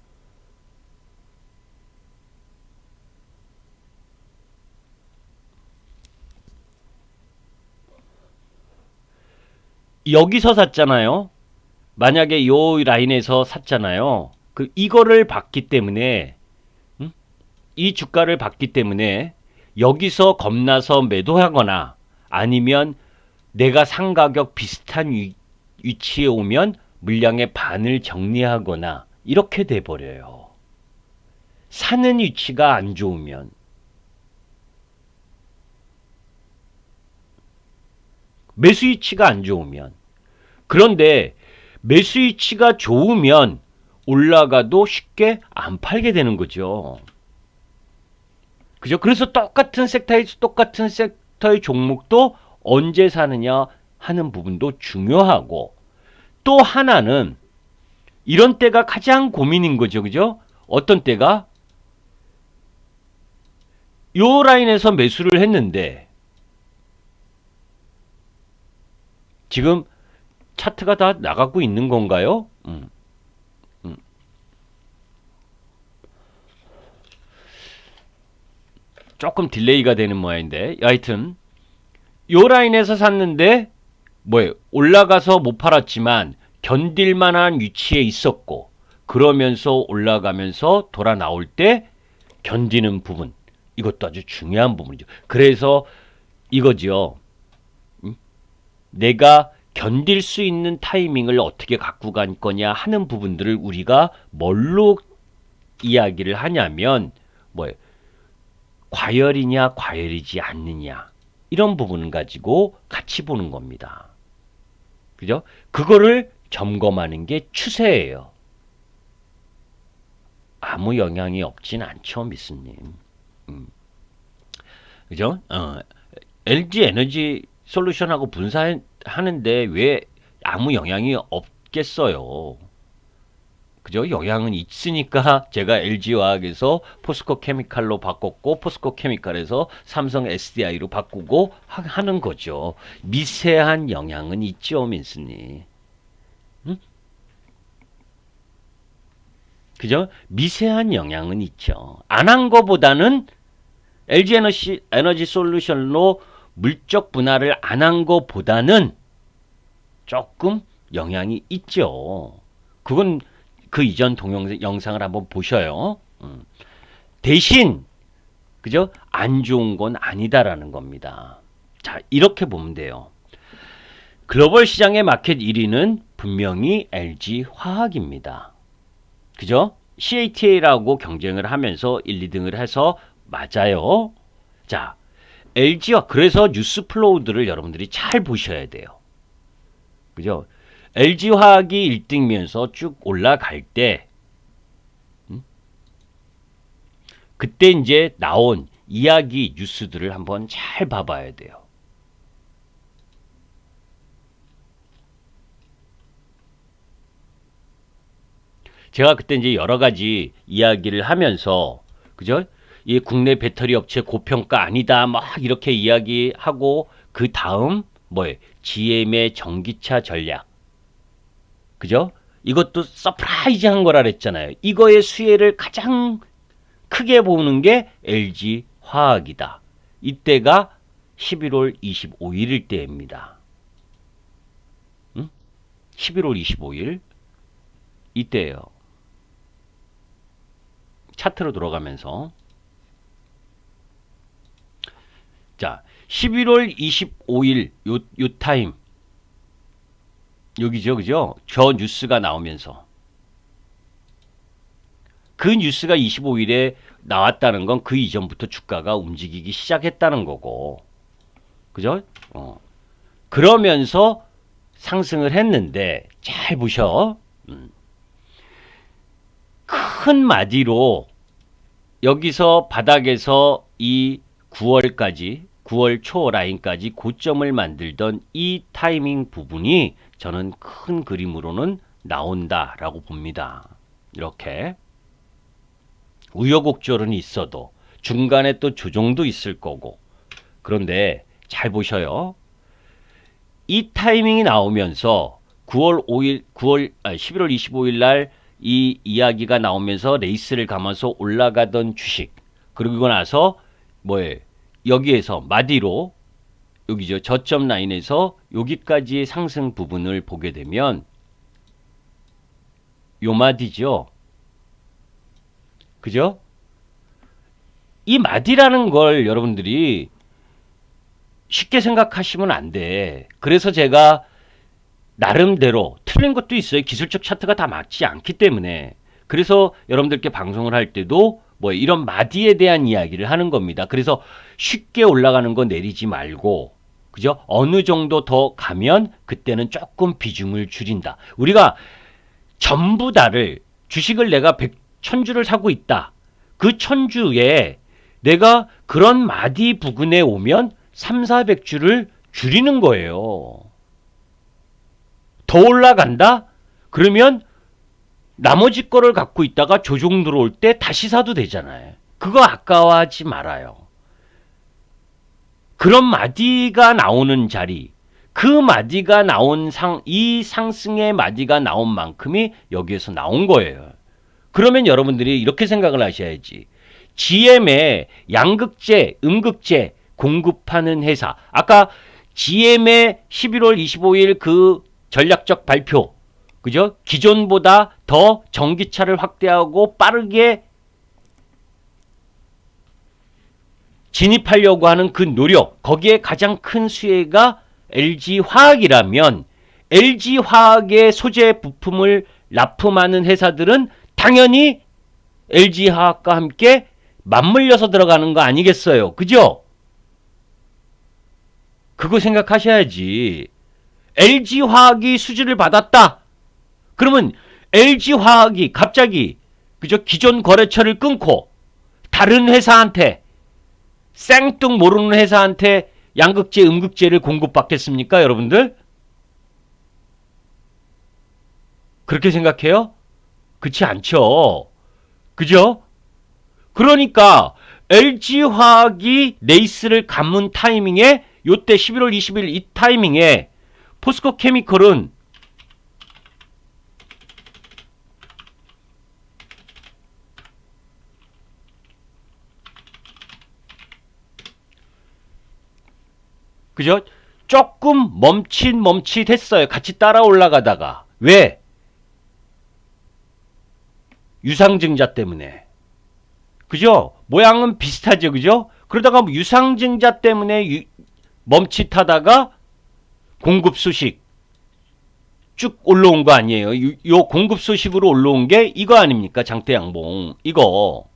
여기서 샀잖아요. 만약에 요 라인에서 샀잖아요. 이거를 봤기 때문에 이 주가를 봤기 때문에 여기서 겁나서 매도하거나 아니면 내가 산 가격 비슷한 위치에 오면 물량의 반을 정리하거나 이렇게 돼버려요. 사는 위치가 안 좋으면. 매수 위치가 안 좋으면. 그런데 매수 위치가 좋으면 올라가도 쉽게 안 팔게 되는 거죠. 그죠? 그래서 똑같은 섹터의 종목도 언제 사느냐 하는 부분도 중요하고 또 하나는 이런 때가 가장 고민인 거죠. 그죠? 어떤 때가 요 라인에서 매수를 했는데 지금 차트가 다 나가고 있는 건가요? 조금 딜레이가 되는 모양인데 하여튼 요 라인에서 샀는데 뭐예요? 올라가서 못 팔았지만 견딜 만한 위치에 있었고 그러면서 올라가면서 돌아 나올 때 견디는 부분 이것도 아주 중요한 부분이죠. 그래서 이거지요. 내가 견딜 수 있는 타이밍을 어떻게 갖고 갈 거냐 하는 부분들을 우리가 뭘로 이야기를 하냐면 뭐예요? 과열이냐 과열이지 않느냐 이런 부분을 가지고 같이 보는 겁니다. 그죠? 그거를 점검하는 게 추세예요. 아무 영향이 없진 않죠, 미스님. 그죠? LG 에너지 솔루션하고 분사하는데 왜 아무 영향이 없겠어요? 그죠? 영향은 있으니까 제가 LG화학에서 포스코 케미칼로 바꿨고 포스코 케미칼에서 삼성 SDI로 바꾸고 하는 거죠. 미세한 영향은 있죠, 민스님. 응? 그죠? 미세한 영향은 있죠. 안 한 거보다는 LG 에너지 솔루션로 물적 분할을 안 한 거보다는 조금 영향이 있죠. 그건 그 이전 영상을 한번 보셔요. 대신 그죠? 안 좋은 건 아니다라는 겁니다. 자, 이렇게 보면 돼요. 글로벌 시장의 마켓 1위는 분명히 LG화학입니다. 그죠? CATL하고 경쟁을 하면서 1, 2등을 해서 맞아요. 자, LG화 그래서 뉴스 플로우들을 여러분들이 잘 보셔야 돼요. 그죠? LG화학이 1등이면서 쭉 올라갈 때 그때 이제 나온 이야기 뉴스들을 한번 잘 봐봐야 돼요. 제가 그때 이제 여러 가지 이야기를 하면서 그죠? 이 국내 배터리 업체 고평가 아니다 막 이렇게 이야기하고 그 다음 뭐예요? GM의 전기차 전략 그죠? 이것도 서프라이즈한 거라 그랬잖아요. 이거의 수혜를 가장 크게 보는 게 LG화학이다. 이때가 11월 25일일 때입니다. 11월 25일 이때예요. 차트로 돌아가면서 자 11월 25일 요 타임 여기죠 그죠? 저 뉴스가 나오면서 그 뉴스가 25일에 나왔다는 건 그 이전부터 주가가 움직이기 시작했다는 거고 그죠? 그러면서 상승을 했는데 잘 보셔 큰 마디로 여기서 바닥에서 이 9월까지 9월 초 라인까지 고점을 만들던 이 타이밍 부분이 저는 큰 그림으로는 나온다라고 봅니다. 이렇게 우여곡절은 있어도 중간에 또 조정도 있을 거고 그런데 잘 보셔요. 이 타이밍이 나오면서 11월 25일 날 이 이야기가 나오면서 레이스를 감아서 올라가던 주식 그러고 나서 뭐예요? 여기에서 마디로 여기죠. 저점 라인에서 여기까지의 상승 부분을 보게 되면 요 마디죠. 그죠? 이 마디라는 걸 여러분들이 쉽게 생각하시면 안 돼. 그래서 제가 나름대로 틀린 것도 있어요. 기술적 차트가 다 맞지 않기 때문에. 그래서 여러분들께 방송을 할 때도 뭐 이런 마디에 대한 이야기를 하는 겁니다. 그래서 쉽게 올라가는 거 내리지 말고 그죠? 어느 정도 더 가면 그때는 조금 비중을 줄인다. 우리가 전부 다를 주식을 내가 1000주를 사고 있다. 그 1000주에 내가 그런 마디 부근에 오면 3, 400주를 줄이는 거예요. 더 올라간다? 그러면 나머지 거를 갖고 있다가 조정 들어올 때 다시 사도 되잖아요. 그거 아까워하지 말아요. 그런 마디가 나오는 자리, 그 마디가 나온 이 상승의 마디가 나온 만큼이 여기에서 나온 거예요. 그러면 여러분들이 이렇게 생각을 하셔야지. GM의 양극재, 음극재 공급하는 회사. 아까 GM의 11월 25일 그 전략적 발표. 그죠? 기존보다 더 전기차를 확대하고 빠르게 진입하려고 하는 그 노력. 거기에 가장 큰 수혜가 LG화학이라면 LG화학의 소재 부품을 납품하는 회사들은 당연히 LG화학과 함께 맞물려서 들어가는 거 아니겠어요? 그죠? 그거 생각하셔야지. LG화학이 수주를 받았다. 그러면 LG화학이 갑자기 그죠? 기존 거래처를 끊고 다른 회사한테 생뚱 모르는 회사한테 양극재, 음극재를 공급받겠습니까? 여러분들? 그렇게 생각해요? 그렇지 않죠. 그죠? 그러니까 LG화학이 레이스를 감은 타이밍에 요때 11월 20일 이 타이밍에 포스코 케미컬은 그죠? 조금 멈칫했어요. 같이 따라 올라가다가. 왜? 유상증자 때문에. 그죠? 모양은 비슷하죠. 그죠? 그러다가 유상증자 때문에 멈칫하다가 공급 수식 쭉 올라온 거 아니에요. 요 공급 수식으로 올라온 게 이거 아닙니까? 장대 양봉 이거.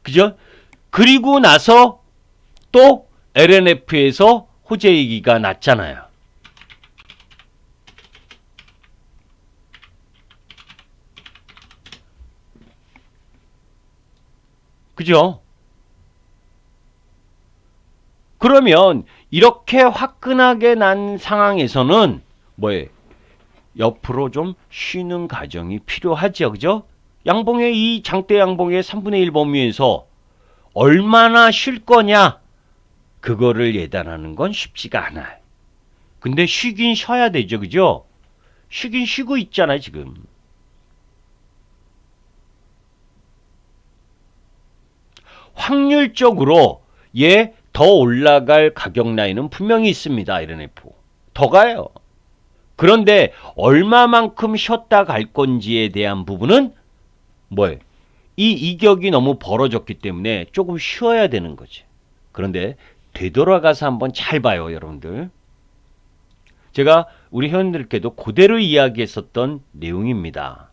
그죠? 그리고 나서 또 LNF에서 호재 얘기가 났잖아요. 그죠? 그러면 이렇게 화끈하게 난 상황에서는 뭐예요? 옆으로 좀 쉬는 과정이 필요하죠. 그죠? 양봉의 이 장대 양봉의 3분의 1 범위에서 얼마나 쉴 거냐? 그거를 예단하는 건 쉽지가 않아요. 근데 쉬긴 쉬어야 되죠. 그죠? 쉬긴 쉬고 있잖아요, 지금. 확률적으로 얘 더 올라갈 가격 라인은 분명히 있습니다. LNF. 더 가요. 그런데 얼마만큼 쉬었다 갈 건지에 대한 부분은 뭐예요? 이 이격이 너무 벌어졌기 때문에 조금 쉬어야 되는 거지. 그런데 되돌아가서 한번 잘 봐요, 여러분들. 제가 우리 회원들께도 그대로 이야기했었던 내용입니다.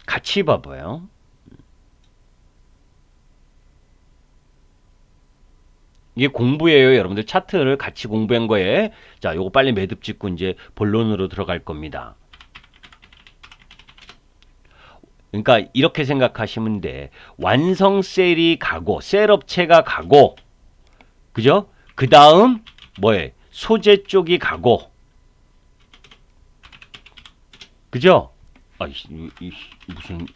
같이 봐봐요. 이게 공부예요, 여러분들. 차트를 같이 공부한 거에. 자, 요거 빨리 매듭 짓고 이제 본론으로 들어갈 겁니다. 그러니까 이렇게 생각하시면 돼. 완성 셀이 가고, 셀 업체가 가고, 그죠? 그 다음 뭐에 소재 쪽이 가고, 그죠? 아, 무슨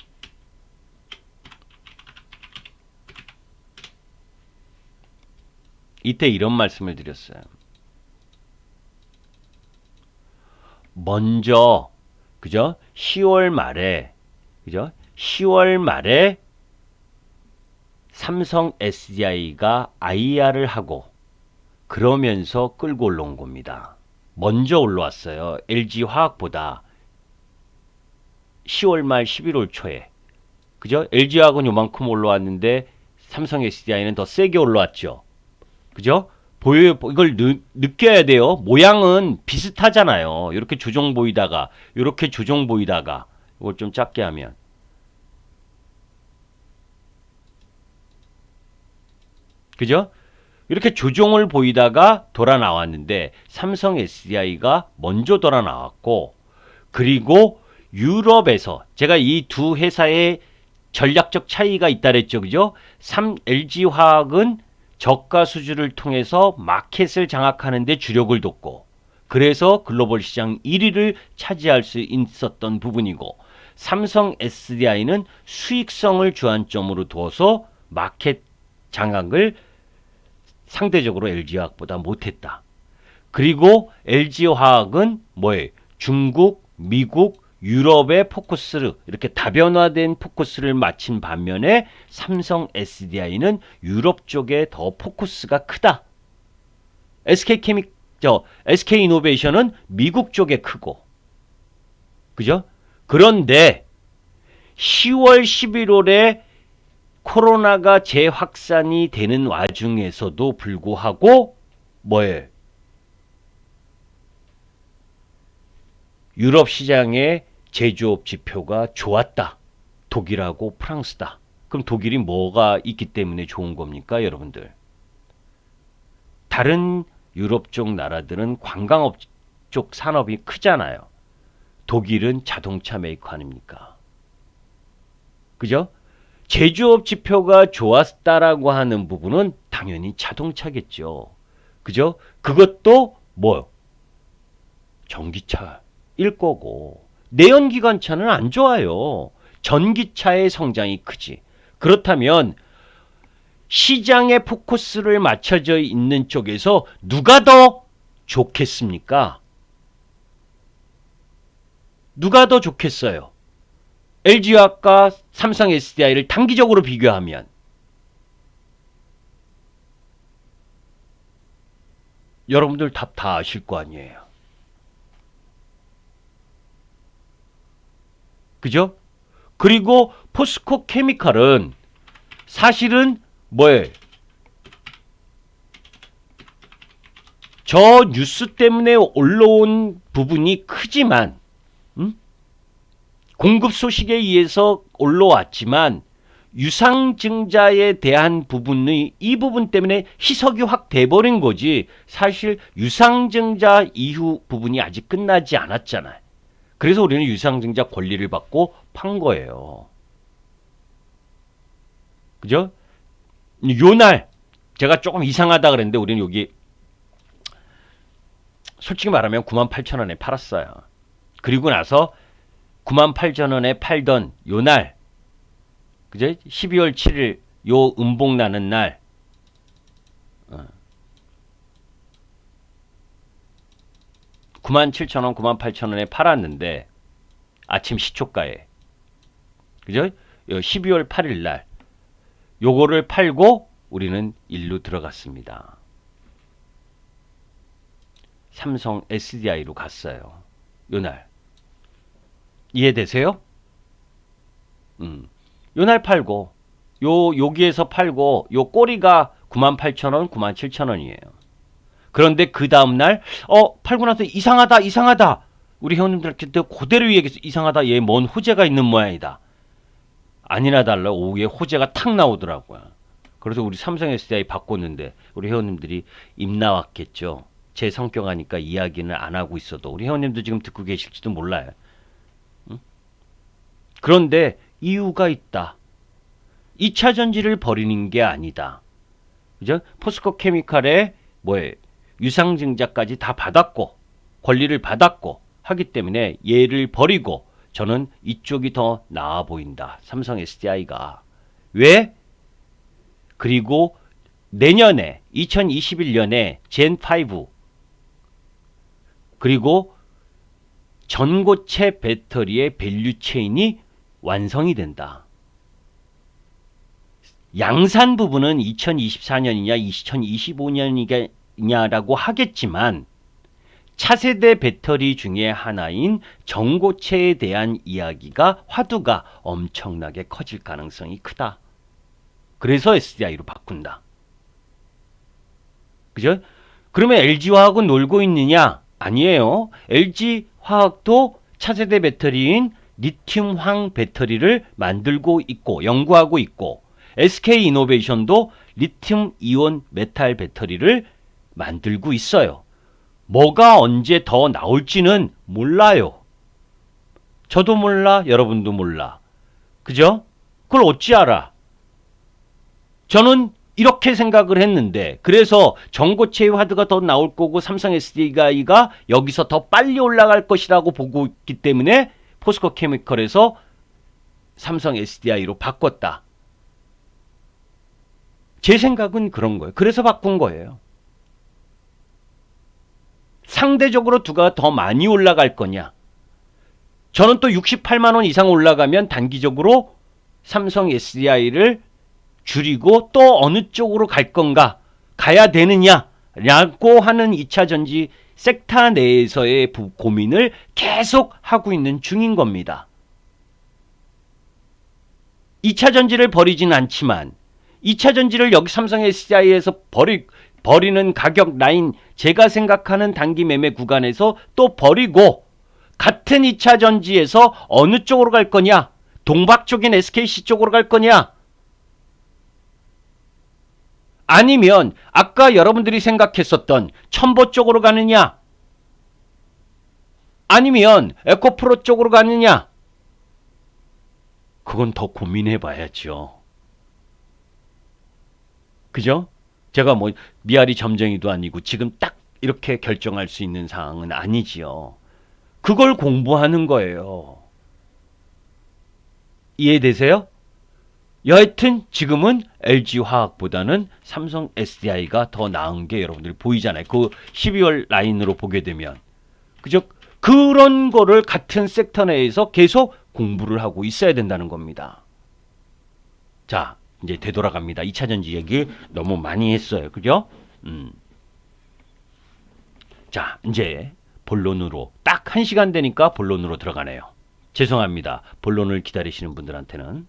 이때 이런 말씀을 드렸어요. 먼저 그죠? 10월 말에 그죠? 10월 말에 삼성 SDI가 IR을 하고 그러면서 끌고 올라온 겁니다. 먼저 올라왔어요. LG화학보다 10월 말 11월 초에. 그죠? LG화학은 요만큼 올라왔는데 삼성 SDI는 더 세게 올라왔죠. 그죠? 보여요. 이걸 느껴야 돼요. 모양은 비슷하잖아요. 이렇게 조정 보이다가 이렇게 조정 보이다가 이걸 좀 작게 하면 그죠? 이렇게 조정을 보이다가 돌아 나왔는데 삼성 SDI가 먼저 돌아 나왔고 그리고 유럽에서 제가 이 두 회사의 전략적 차이가 있다 그랬죠. 그죠? LG화학은 저가 수주를 통해서 마켓을 장악하는 데 주력을 뒀고 그래서 글로벌 시장 1위를 차지할 수 있었던 부분이고 삼성 SDI는 수익성을 주안점으로 두어서 마켓 장악을 상대적으로 LG화학보다 못했다. 그리고 LG화학은 뭐예요? 중국, 미국, 유럽의 포커스를 이렇게 다변화된 포커스를 맞춘 반면에 삼성 SDI는 유럽 쪽에 더 포커스가 크다. SK이노베이션은 미국 쪽에 크고 그죠? 그런데 10월 11월에 코로나가 재확산이 되는 와중에서도 불구하고 뭐예요? 유럽 시장의 제조업 지표가 좋았다. 독일하고 프랑스다. 그럼 독일이 뭐가 있기 때문에 좋은 겁니까, 여러분들? 다른 유럽 쪽 나라들은 관광업 쪽 산업이 크잖아요. 독일은 자동차 메이커 아닙니까? 그죠? 제조업 지표가 좋았다라고 하는 부분은 당연히 자동차겠죠. 그죠? 그것도 뭐 전기차일 거고 내연기관차는 안 좋아요. 전기차의 성장이 크지. 그렇다면 시장의 포커스를 맞춰져 있는 쪽에서 누가 더 좋겠습니까? 누가 더 좋겠어요? LG화학과 삼성 SDI를 단기적으로 비교하면 여러분들 답 다 아실 거 아니에요. 그죠? 그리고 포스코 케미칼은 사실은 뭐에 저 뉴스 때문에 올라온 부분이 크지만 공급 소식에 의해서 올라왔지만 유상증자에 대한 부분이 이 부분 때문에 희석이 확 돼버린 거지. 사실 유상증자 이후 부분이 아직 끝나지 않았잖아요. 그래서 우리는 유상증자 권리를 받고 판 거예요. 그죠? 요날 제가 조금 이상하다 그랬는데 우리는 여기 솔직히 말하면 98,000원에 팔았어요. 그리고 나서 98,000원에 팔던 요날, 그죠? 12월 7일 요 음봉 나는 날 97,000원, 98,000원에 팔았는데 아침 시초가에, 그죠? 12월 8일 날 요거를 팔고 우리는 일로 들어갔습니다. 삼성 SDI로 갔어요. 요날. 이해되세요? 요날 팔고 여기에서 팔고 요 꼬리가 98,000원, 97,000원이에요. 그런데 그 다음날 팔고 나서 이상하다. 우리 회원님들한테 그대로 얘기해서 이상하다. 얘 뭔 호재가 있는 모양이다. 아니나 달라 오후에 호재가 탁 나오더라고요. 그래서 우리 삼성 SDI 바꿨는데 우리 회원님들이 입 나왔겠죠. 제 성격 아니까 이야기는 안 하고 있어도 우리 회원님도 지금 듣고 계실지도 몰라요. 그런데 이유가 있다. 2차 전지를 버리는 게 아니다. 그죠? 포스코 케미칼에 유상증자까지 다 받았고 권리를 받았고 하기 때문에 얘를 버리고 저는 이쪽이 더 나아 보인다. 삼성 SDI가. 왜? 그리고 내년에 2021년에 젠5 그리고 전고체 배터리의 밸류체인이 완성이 된다. 양산 부분은 2024년이냐 2025년이냐라고 하겠지만 차세대 배터리 중에 하나인 전고체에 대한 이야기가 화두가 엄청나게 커질 가능성이 크다. 그래서 SDI로 바꾼다. 그죠? 그러면 LG화학은 놀고 있느냐? 아니에요. LG화학도 차세대 배터리인 리튬황 배터리를 만들고 있고 연구하고 있고 SK이노베이션도 리튬 이온 메탈 배터리를 만들고 있어요. 뭐가 언제 더 나올지는 몰라요. 저도 몰라, 여러분도 몰라. 그죠? 그걸 어찌 알아? 저는 이렇게 생각을 했는데 그래서 전고체의 화두가 더 나올 거고 삼성 SDI가 여기서 더 빨리 올라갈 것이라고 보고 있기 때문에 포스코 케미컬에서 삼성 SDI로 바꿨다. 제 생각은 그런 거예요. 그래서 바꾼 거예요. 상대적으로 누가 더 많이 올라갈 거냐? 저는 또 68만 원 이상 올라가면 단기적으로 삼성 SDI를 줄이고 또 어느 쪽으로 갈 건가? 가야 되느냐라고 하는 2차 전지 섹터 내에서의 고민을 계속 하고 있는 중인 겁니다. 2차 전지를 버리진 않지만 2차 전지를 여기 삼성 SDI에서 버리는 가격 라인 제가 생각하는 단기 매매 구간에서 또 버리고 같은 2차 전지에서 어느 쪽으로 갈 거냐? 동박 쪽인 SKC 쪽으로 갈 거냐? 아니면 아까 여러분들이 생각했었던 첨보 쪽으로 가느냐? 아니면 에코프로 쪽으로 가느냐? 그건 더 고민해 봐야죠. 그죠? 제가 뭐 미아리 점쟁이도 아니고 지금 딱 이렇게 결정할 수 있는 상황은 아니지요. 그걸 공부하는 거예요. 이해되세요? 여하튼 지금은 LG화학보다는 삼성 SDI가 더 나은 게 여러분들이 보이잖아요. 그 12월 라인으로 보게 되면. 그죠? 그런 거를 같은 섹터 내에서 계속 공부를 하고 있어야 된다는 겁니다. 자, 이제 되돌아갑니다. 2차 전지 얘기 너무 많이 했어요. 그죠? 자, 이제 본론으로 딱 1시간 되니까 본론으로 들어가네요. 죄송합니다. 본론을 기다리시는 분들한테는.